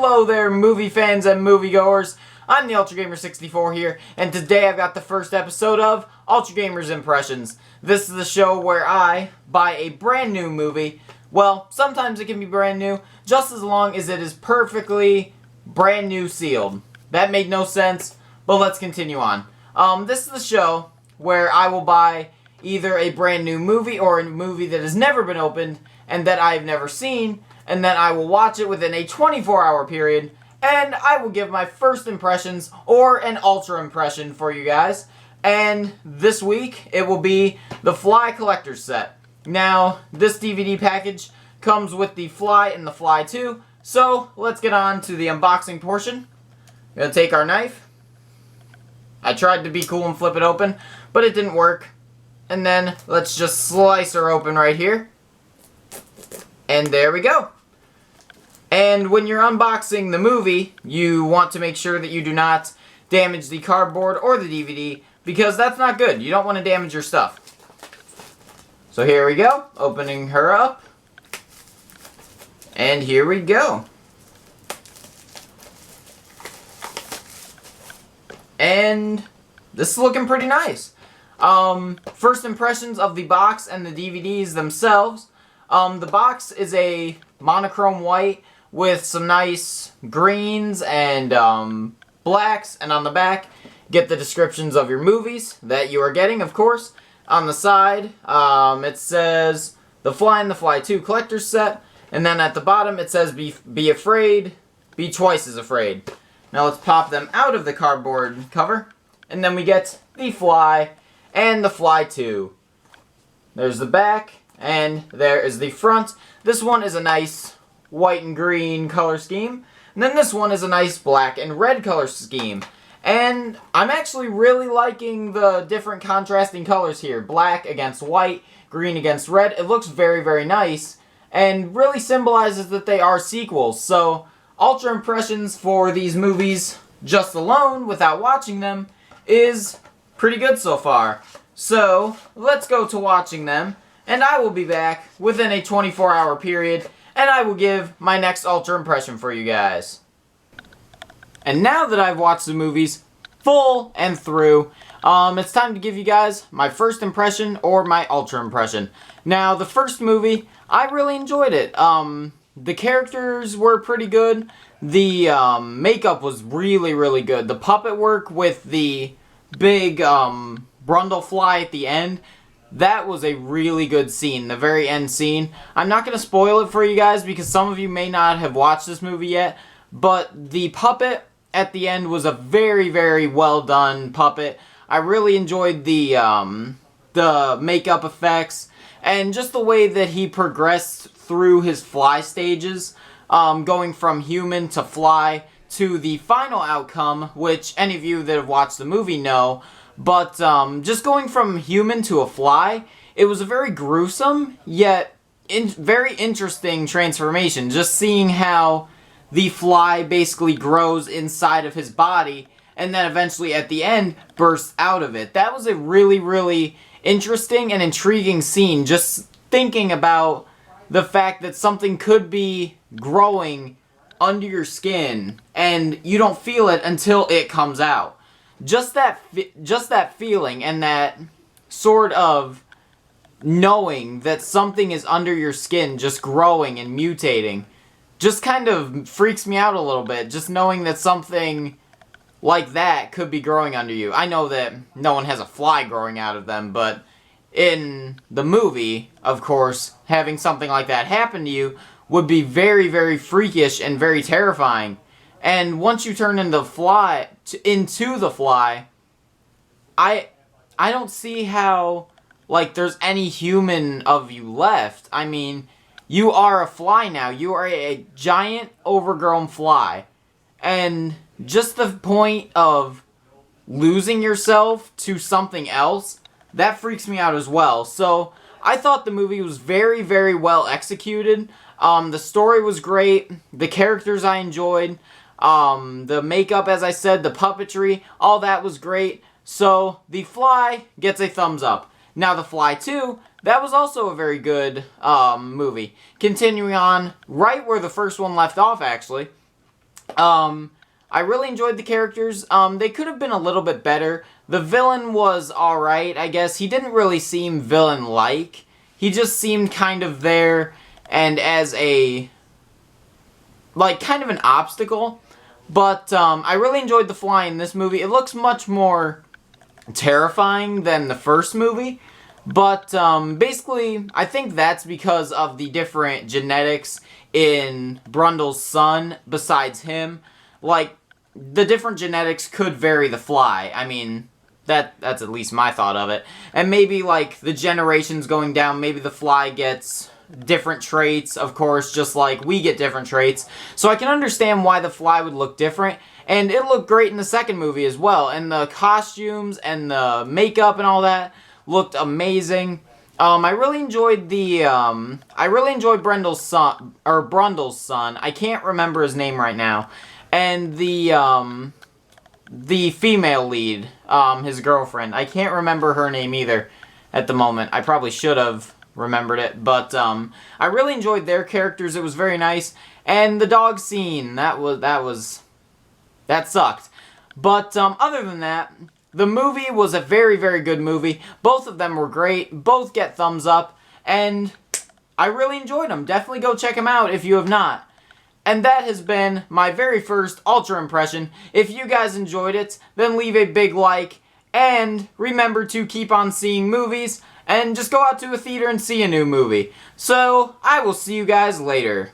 Hello there, movie fans and moviegoers. I'm the Ultra Gamer 64 here, and today I've got the first episode of Ultra Gamer's Impressions. This is the show where I buy a brand new movie. Well, sometimes it can be brand new, just as long as it is perfectly brand new sealed. That made no sense, but let's continue on. This is the show where I will buy either a brand new movie or a movie that has never been opened and that I've never seen, and then I will watch it within a 24-hour period, and I will give my first impressions or an ultra impression for you guys. And this week, it will be the Fly Collector's Set. Now, this DVD package comes with the Fly and the Fly 2, so let's get on to the unboxing portion. We're going to take our knife. I tried to be cool and flip it open, but it didn't work. And then, let's just slice her open right here. And there we go. And when you're unboxing the movie, you want to make sure that you do not damage the cardboard or the DVD, because that's not good. You don't want to damage your stuff. So here we go, opening her up. And here we go. And this is looking pretty nice. First impressions of the box and the DVDs themselves. The box is a monochrome white with some nice greens and blacks, and on the back get the descriptions of your movies that you are getting, of course. On the side it says The Fly and the Fly 2 Collector's Set, and then at the bottom it says be afraid, be twice as afraid. Now let's pop them out of the cardboard cover, and then we get the Fly and the Fly 2. There's the back, and there is the front. This one is a nice white and green color scheme. And then this one is a nice black and red color scheme. And I'm actually really liking the different contrasting colors here. Black against white, green against red. It looks very, very nice. And really symbolizes that they are sequels. So, ultra impressions for these movies just alone, without watching them, is pretty good so far. So, let's go to watching them. And I will be back within a 24-hour period, and I will give my next ultra impression for you guys. And now that I've watched the movies full and through, it's time to give you guys my first impression or my ultra impression. Now, the first movie, I really enjoyed it. The characters were pretty good. The makeup was really, really good. The puppet work with the big Brundlefly at the end, that was a really good scene, the very end scene. I'm not going to spoil it for you guys because some of you may not have watched this movie yet, but the puppet at the end was a very, very well done puppet. I really enjoyed the makeup effects and just the way that he progressed through his fly stages, going from human to fly to the final outcome, which any of you that have watched the movie know. But just going from human to a fly, it was a very gruesome, yet very interesting transformation. Just seeing how the fly basically grows inside of his body, and then eventually at the end bursts out of it. That was a really, really interesting and intriguing scene. Just thinking about the fact that something could be growing under your skin, and you don't feel it until it comes out. Just that feeling and that sort of knowing that something is under your skin just growing and mutating just kind of freaks me out a little bit. Just knowing that something like that could be growing under you. I know that no one has a fly growing out of them, but in the movie, of course, having something like that happen to you would be very, very freakish and very terrifying. And once you turn into the fly, I don't see how, like, there's any human of you left. I mean, you are a fly now. You are a giant, overgrown fly. And just the point of losing yourself to something else, that freaks me out as well. So, I thought the movie was very, very well executed. The story was great. The characters I enjoyed. The makeup, as I said, the puppetry, all that was great. So, The Fly gets a thumbs up. Now, The Fly 2, that was also a very good movie. Continuing on right where the first one left off, actually. I really enjoyed the characters. They could have been a little bit better. The villain was alright, I guess. He didn't really seem villain-like. He just seemed kind of there and as a, like, kind of an obstacle. But, I really enjoyed the fly in this movie. It looks much more terrifying than the first movie. But, basically, I think that's because of the different genetics in Brundle's son besides him. Like, the different genetics could vary the fly. I mean, that's at least my thought of it. And maybe, like, the generations going down, maybe the fly gets different traits, of course, just like we get different traits. So I can understand why the fly would look different. And it looked great in the second movie as well. And the costumes and the makeup and all that looked amazing. I really enjoyed Brundle's son. I can't remember his name right now. And the female lead, his girlfriend. I can't remember her name either at the moment. I probably should have remembered it, but I really enjoyed their characters. It was very nice. And the dog scene, that sucked. But other than that, the movie was a very, very good movie. Both of them were great. Both get thumbs up. And I really enjoyed them. Definitely go check them out if you have not. And that has been my very first Ultra impression. If you guys enjoyed it, then leave a big like. And remember to keep on seeing movies. And just go out to a theater and see a new movie. So, I will see you guys later.